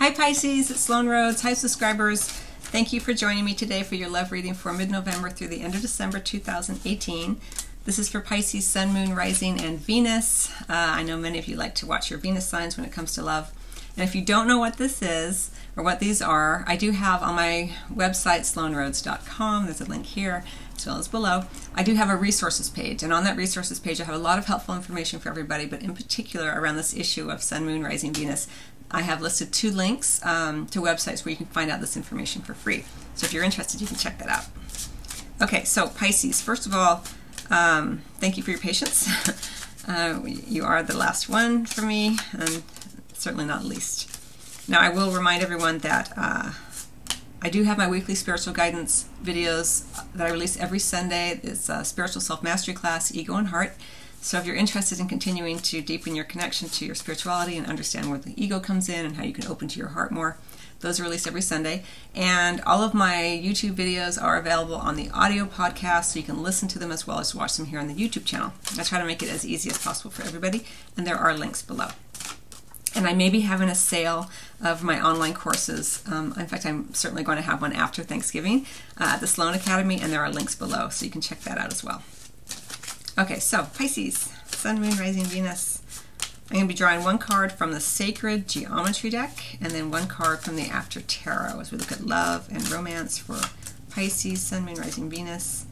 Hi Pisces, it's Sloan Rhodes. Hi subscribers. Thank you for joining me today for your love reading for mid-November through the end of December 2018. This is for Pisces, Sun, Moon, Rising, and Venus. I know many of you like to watch your Venus signs when it comes to love. And if you don't know what this is, or what these are, I do have on my website, sloanrhodes.com, there's a link here, as well as below, I do have a resources page. And on that resources page, I have a lot of helpful information for everybody, but in particular around this issue of Sun, Moon, Rising, Venus, I have listed 2 links to websites where you can find out this information for free. So if you're interested, you can check that out. Okay, so Pisces, first of all, thank you for your patience. You are the last one for me, and certainly not least. Now, I will remind everyone that I do have my weekly spiritual guidance videos that I release every Sunday. It's a spiritual self-mastery class, Ego and Heart. So if you're interested in continuing to deepen your connection to your spirituality and understand where the ego comes in and how you can open to your heart more, those are released every Sunday. And all of my YouTube videos are available on the audio podcast, so you can listen to them as well as watch them here on the YouTube channel. I try to make it as easy as possible for everybody, and there are links below. And I may be having a sale of my online courses. In fact, I'm certainly going to have one after Thanksgiving at the Sloan Academy, and there are links below, so you can check that out as well. Okay, so Pisces, Sun, Moon, Rising, Venus. I'm going to be drawing one card from the Sacred Geometry deck, and then one card from the After Tarot as we look at love and romance for Pisces, Sun, Moon, Rising, Venus,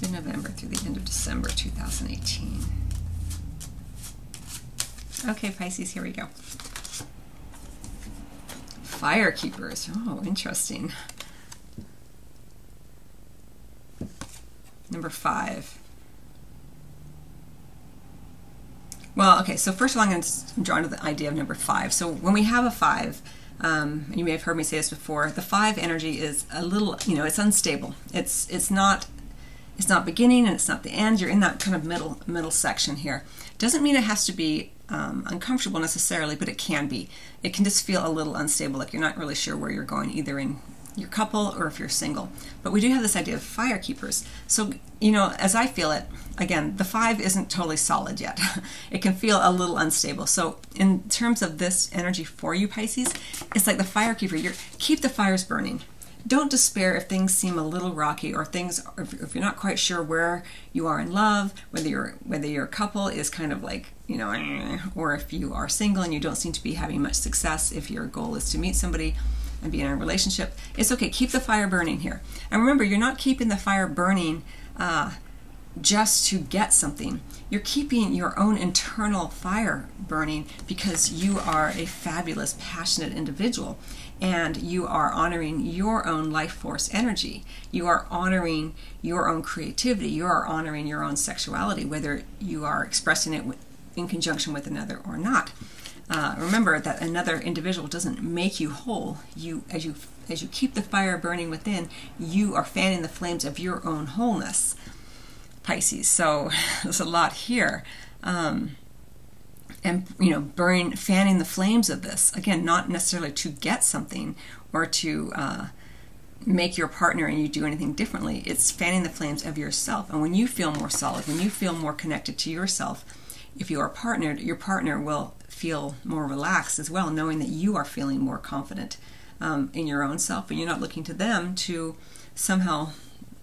mid-November through the end of December 2018. Okay, Pisces, here we go. Fire Keepers. Oh, interesting. Number 5. Well, okay, so first of all, I'm drawn to the idea of number 5. So when we have a 5, and you may have heard me say this before, the 5 energy is a little, it's unstable. It's not beginning and it's not the end. You're in that kind of middle section here. Doesn't mean it has to be uncomfortable necessarily, but it can be. It can just feel a little unstable, like you're not really sure where you're going, either in your couple or if you're single. But we do have this idea of fire keepers. So, as I feel it, again, the 5 isn't totally solid yet. It can feel a little unstable. So in terms of this energy for you, Pisces, it's like the fire keeper. Keep the fires burning. Don't despair if things seem a little rocky, or if you're not quite sure where you are in love, whether your couple is kind of like, or if you are single and you don't seem to be having much success, if your goal is to meet somebody and be in a relationship. It's okay. Keep the fire burning here. And remember, you're not keeping the fire burning just to get something. You're keeping your own internal fire burning because you are a fabulous, passionate individual, and you are honoring your own life force energy. You are honoring your own creativity. You are honoring your own sexuality, whether you are expressing it in conjunction with another or not. Remember that another individual doesn't make you whole. As you keep the fire burning within, you are fanning the flames of your own wholeness, Pisces. So there's a lot here, and fanning the flames of this. Again, not necessarily to get something or to make your partner and you do anything differently. It's fanning the flames of yourself. And when you feel more solid, when you feel more connected to yourself, if you are partnered, your partner will feel more relaxed as well, knowing that you are feeling more confident in your own self, and you're not looking to them to somehow,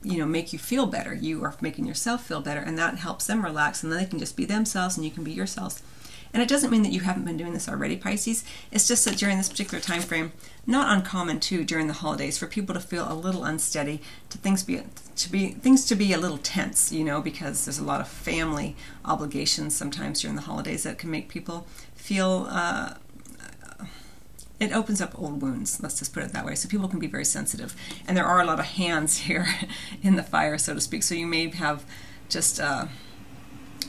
make you feel better. You are making yourself feel better, and that helps them relax, and then they can just be themselves and you can be yourselves. And it doesn't mean that you haven't been doing this already, Pisces. It's just that during this particular time frame, not uncommon too during the holidays, for people to feel a little unsteady, things to be a little tense, because there's a lot of family obligations sometimes during the holidays that can make people feel it opens up old wounds, let's just put it that way. So people can be very sensitive, and there are a lot of hands here in the fire, so to speak. So you may have just a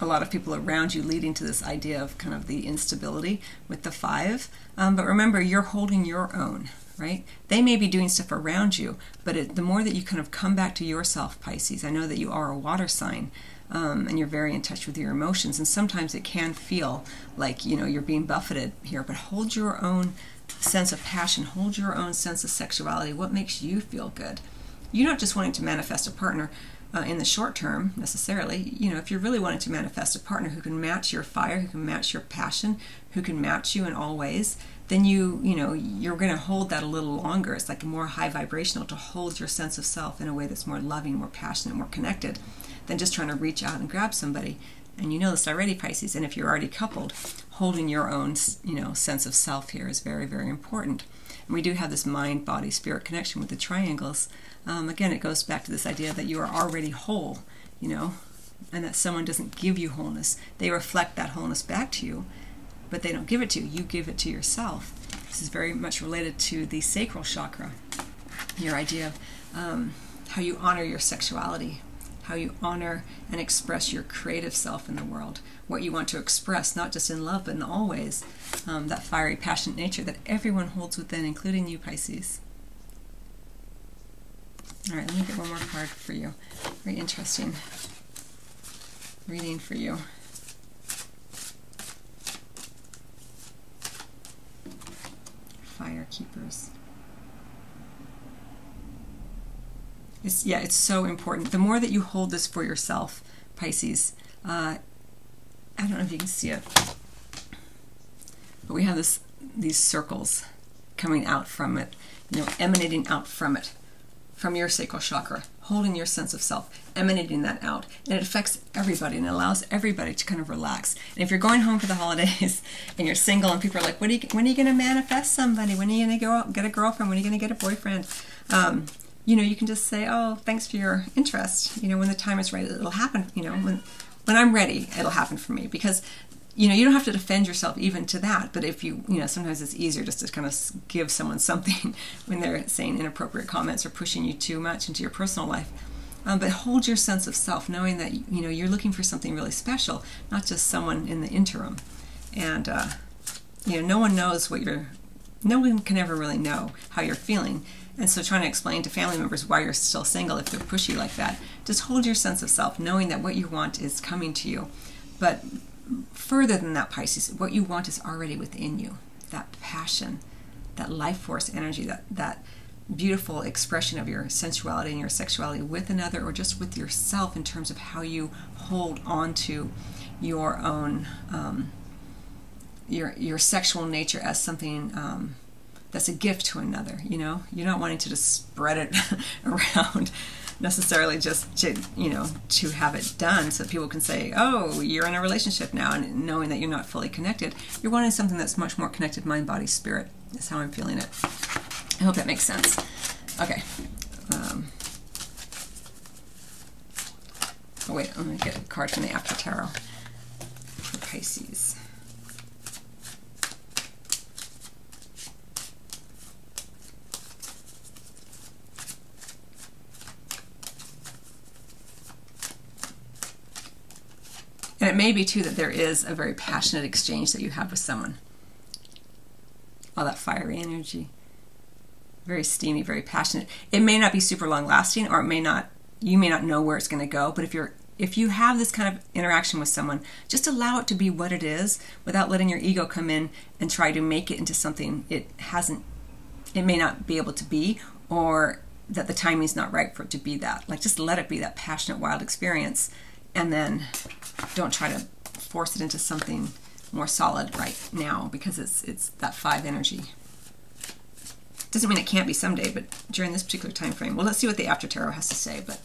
lot of people around you leading to this idea of kind of the instability with the 5. But remember, you're holding your own, right? They may be doing stuff around you, but the more that you kind of come back to yourself, Pisces, I know that you are a water sign, and you're very in touch with your emotions, and sometimes it can feel like, you're being buffeted here, but hold your own sense of passion, hold your own sense of sexuality. What makes you feel good? You're not just wanting to manifest a partner in the short term necessarily. You know, if you're really wanting to manifest a partner who can match your fire, who can match your passion, who can match you in all ways, then you're going to hold that a little longer. It's like more high vibrational to hold your sense of self in a way that's more loving, more passionate, more connected than just trying to reach out and grab somebody. And you know this already, Pisces. And if you're already coupled, holding your own, sense of self here is very, very important. And we do have this mind, body, spirit connection with the triangles. Again, it goes back to this idea that you are already whole, and that someone doesn't give you wholeness. They reflect that wholeness back to you, but they don't give it to you. You give it to yourself. This is very much related to the sacral chakra, your idea of how you honor your sexuality, how you honor and express your creative self in the world, what you want to express, not just in love, but in all ways, that fiery, passionate nature that everyone holds within, including you, Pisces. All right, let me get one more card for you. Very interesting reading for you. Fire keepers. It's so important. The more that you hold this for yourself, Pisces, I don't know if you can see it, but we have these circles coming out from it, emanating out from it, from your sacral chakra, holding your sense of self, emanating that out. And it affects everybody and it allows everybody to kind of relax. And if you're going home for the holidays and you're single and people are like, when are you going to manifest somebody? When are you going to go out and get a girlfriend? When are you going to get a boyfriend? You can just say, oh, thanks for your interest. When the time is right, it'll happen. When I'm ready, it'll happen for me. Because, you don't have to defend yourself even to that. But if sometimes it's easier just to kind of give someone something when they're saying inappropriate comments or pushing you too much into your personal life. But hold your sense of self, knowing that, you're looking for something really special, not just someone in the interim. And, no one knows no one can ever really know how you're feeling. And so trying to explain to family members why you're still single if they're pushy like that, just hold your sense of self, knowing that what you want is coming to you. But further than that, Pisces, what you want is already within you. That passion, that life force energy, that beautiful expression of your sensuality and your sexuality with another or just with yourself in terms of how you hold on to your own, your sexual nature as something that's a gift to another. You're not wanting to just spread it around necessarily just to have it done so that people can say, oh, you're in a relationship now, and knowing that you're not fully connected. You're wanting something that's much more connected, mind, body, spirit. That's how I'm feeling it. I hope that makes sense. Okay. Oh wait, I'm going to get a card from the After Tarot for Pisces. And it may be, too, that there is a very passionate exchange that you have with someone. All that fiery energy. Very steamy, very passionate. It may not be super long-lasting, or you may not know where it's going to go, but if you have this kind of interaction with someone, just allow it to be what it is without letting your ego come in and try to make it into something it may not be able to be, or that the timing's not right for it to be that. Like, just let it be that passionate, wild experience, and then don't try to force it into something more solid right now, because it's that 5 energy. Doesn't mean it can't be someday, but during this particular time frame. Well, let's see what the After Tarot has to say, but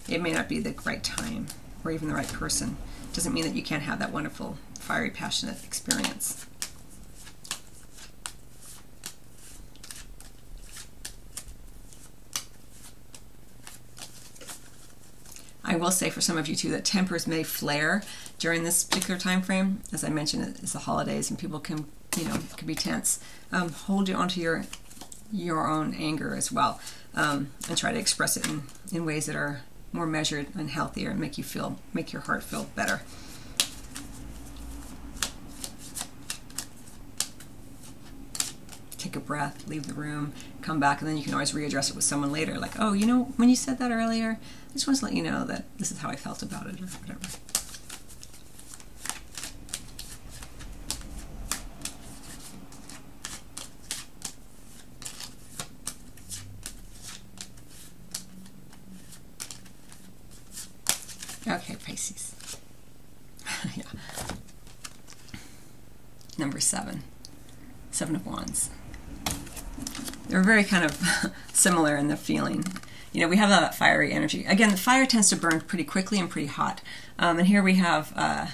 it may not be the right time or even the right person. Doesn't mean that you can't have that wonderful, fiery, passionate experience. I will say for some of you too that tempers may flare during this particular time frame. As I mentioned, it's the holidays and people can be tense. Hold on to your own anger as well, and try to express it in ways that are more measured and healthier and make your heart feel better. Take a breath, leave the room, come back, and then you can always readdress it with someone later. Like, oh, when you said that earlier, I just wanted to let you know that this is how I felt about it, or whatever. Pisces. Yeah. Number 7. 7 of Wands. They're very kind of similar in the feeling. You know, we have that fiery energy. Again, the fire tends to burn pretty quickly and pretty hot. And here we have, I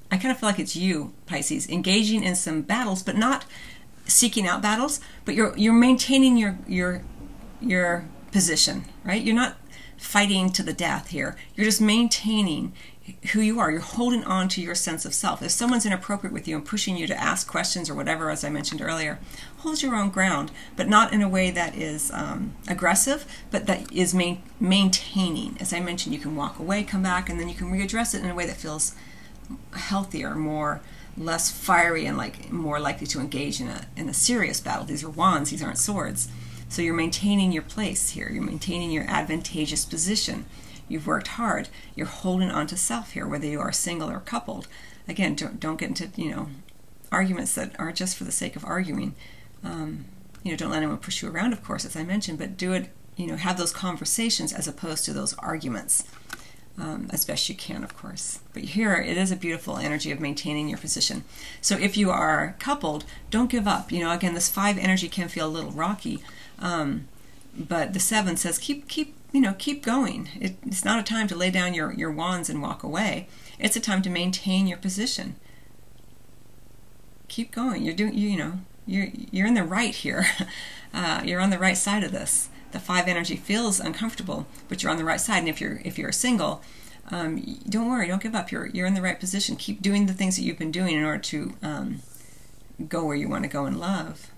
kind of feel like it's you, Pisces, engaging in some battles, but not seeking out battles, but you're maintaining your position, right? You're not fighting to the death here. You're just maintaining who you are. You're holding on to your sense of self. If someone's inappropriate with you and pushing you to ask questions or whatever, as I mentioned earlier, hold your own ground, but not in a way that is aggressive, but that is maintaining. As I mentioned, you can walk away, come back, and then you can readdress it in a way that feels healthier, less fiery, and more likely to engage in a serious battle. These are wands, these aren't swords. So you're maintaining your place here. You're maintaining your advantageous position. You've worked hard. You're holding on to self here, whether you are single or coupled. Again, don't get into arguments that are just for the sake of arguing. Don't let anyone push you around, of course, as I mentioned, but do it. Have those conversations as opposed to those arguments, as best you can, of course. But here, it is a beautiful energy of maintaining your position. So if you are coupled, don't give up. Again, this 5 energy can feel a little rocky, but the 7 says keep going. It's not a time to lay down your wands and walk away. It's a time to maintain your position. Keep going. You're in the right here. You're on the right side of this. The 5 energy feels uncomfortable, but you're on the right side. And if you're single, don't worry, don't give up. You're in the right position. Keep doing the things that you've been doing in order to go where you want to go in love.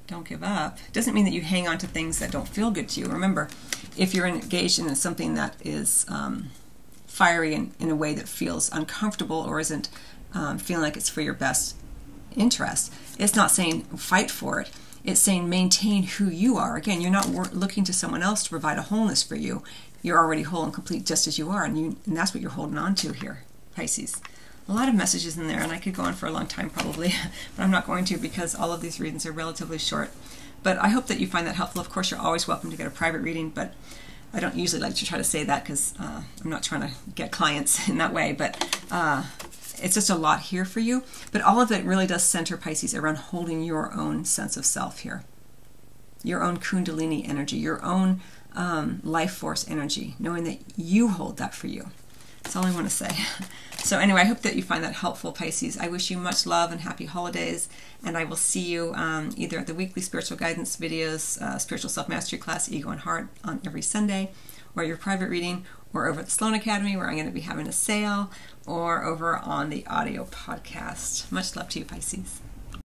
Don't give up. It doesn't mean that you hang on to things that don't feel good to you. Remember, if you're engaged in something that is fiery in a way that feels uncomfortable or isn't feeling like it's for your best interest, it's not saying fight for it. It's saying maintain who you are. Again, you're not looking to someone else to provide a wholeness for you. You're already whole and complete just as you are, and that's what you're holding on to here, Pisces. A lot of messages in there, and I could go on for a long time probably, but I'm not going to because all of these readings are relatively short. But I hope that you find that helpful. Of course, you're always welcome to get a private reading, but I don't usually like to try to say that because I'm not trying to get clients in that way. But it's just a lot here for you. But all of it really does center, Pisces, around holding your own sense of self here. Your own Kundalini energy, your own life force energy, knowing that you hold that for you. That's all I want to say. So anyway, I hope that you find that helpful, Pisces. I wish you much love and happy holidays, and I will see you either at the weekly spiritual guidance videos, spiritual self-mastery class, Ego and Heart, on every Sunday, or your private reading, or over at the Sloan Academy, where I'm going to be having a sale, or over on the audio podcast. Much love to you, Pisces.